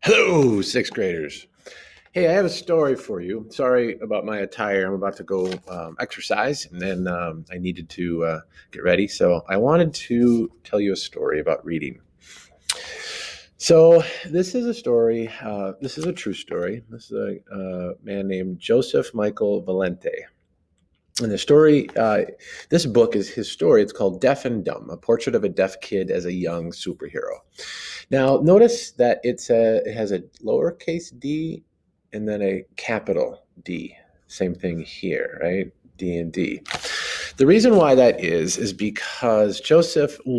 Hello, sixth graders. Hey, I have a story for you. Sorry about my attire. I'm about to go exercise, and then I needed to get ready. So I wanted to tell you a story about reading. So this is a story. This is a true story. This is a man named Joseph Michael Valente. And the story, this book is his story. It's called Deaf and Dumb, A Portrait of a Deaf Kid as a Young Superhero. Now, notice that it has a lowercase d and then a capital D. Same thing here, right? D and D. The reason why that is because Joseph he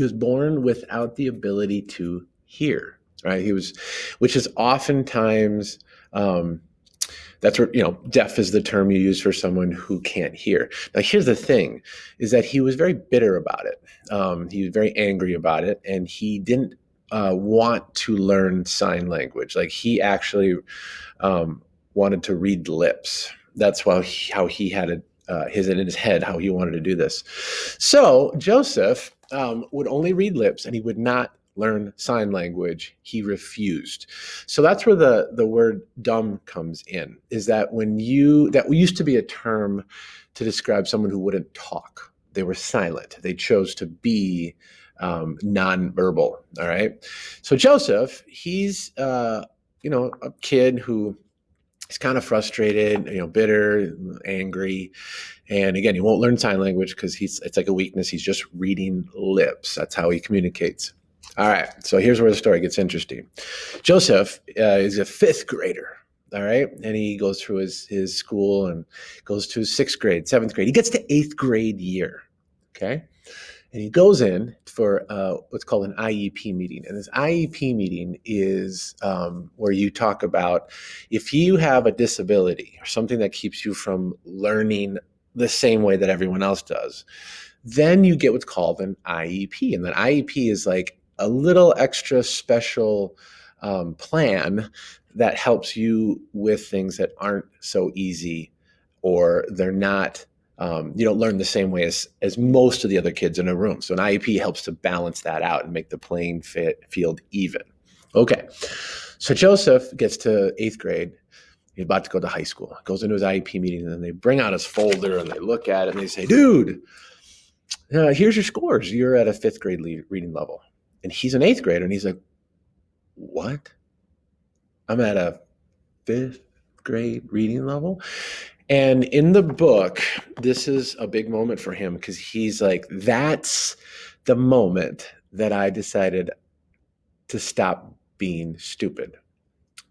was born without the ability to hear, right? Which is oftentimes that's where, deaf is the term you use for someone who can't hear. Now, here's the thing, is that he was very bitter about it. He was very angry about it, and he didn't want to learn sign language. Like, he actually wanted to read lips. That's how he had it in his head, how he wanted to do this. So Joseph would only read lips, and he would not learn sign language. He refused. So that's where the word dumb comes in, is that that used to be a term to describe someone who wouldn't talk. They were silent. They chose to be nonverbal. All right. So Joseph, he's a kid who is kind of frustrated, bitter, angry. And again, he won't learn sign language because it's like a weakness. He's just reading lips. That's how he communicates. All right, so here's where the story gets interesting. Joseph is a fifth grader, all right? And he goes through his school and goes to sixth grade, seventh grade. He gets to eighth grade year, okay? And he goes in for what's called an IEP meeting. And this IEP meeting is where you talk about if you have a disability or something that keeps you from learning the same way that everyone else does, then you get what's called an IEP. And that IEP is like a little extra special plan that helps you with things that aren't so easy, or they're not, you don't learn the same way as most of the other kids in a room. So an IEP helps to balance that out and make the playing field even. Okay, so Joseph gets to eighth grade. He's about to go to high school. Goes into his IEP meeting, and then they bring out his folder and they look at it and they say, dude, here's your scores. You're at a fifth grade reading level. And he's an eighth grader, and he's like, what? I'm at a fifth grade reading level? And in the book, this is a big moment for him, because he's like, that's the moment that I decided to stop being stupid.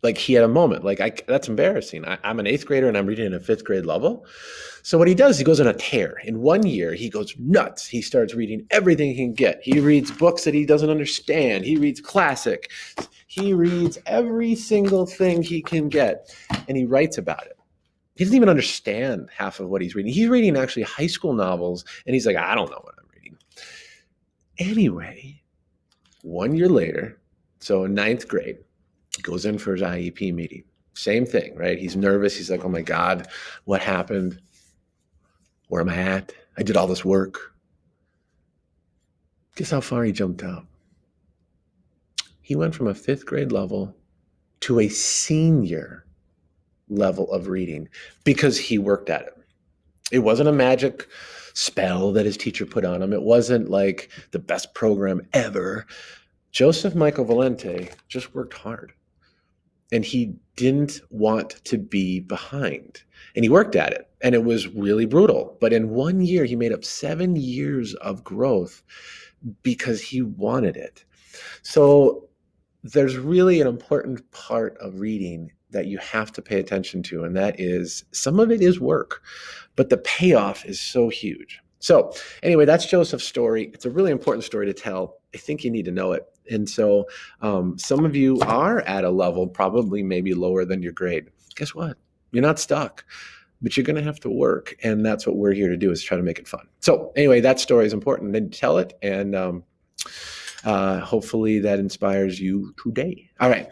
Like, he had a moment, like, that's embarrassing. I'm an eighth grader and I'm reading at a fifth grade level. So what he does, he goes on a tear. In 1 year, he goes nuts. He starts reading everything he can get. He reads books that he doesn't understand. He reads classic. He reads every single thing he can get, and he writes about it. He doesn't even understand half of what he's reading. He's reading actually high school novels, and he's like, I don't know what I'm reading. Anyway, 1 year later, so in ninth grade, goes in for his IEP meeting. Same thing, right? He's nervous. He's like, oh my God, what happened? Where am I at? I did all this work. Guess how far he jumped up? He went from a fifth grade level to a senior level of reading because he worked at it. It wasn't a magic spell that his teacher put on him. It wasn't like the best program ever. Joseph Michael Valente just worked hard. And he didn't want to be behind. And he worked at it. And it was really brutal. But in 1 year, he made up 7 years of growth because he wanted it. So there's really an important part of reading that you have to pay attention to. And that is, some of it is work, but the payoff is so huge. So anyway, that's Joseph's story. It's a really important story to tell. I think you need to know it. And so some of you are at a level probably maybe lower than your grade. Guess what? You're not stuck, but you're going to have to work. And that's what we're here to do, is try to make it fun. So anyway, that story is important. Then tell it, and hopefully that inspires you today. All right.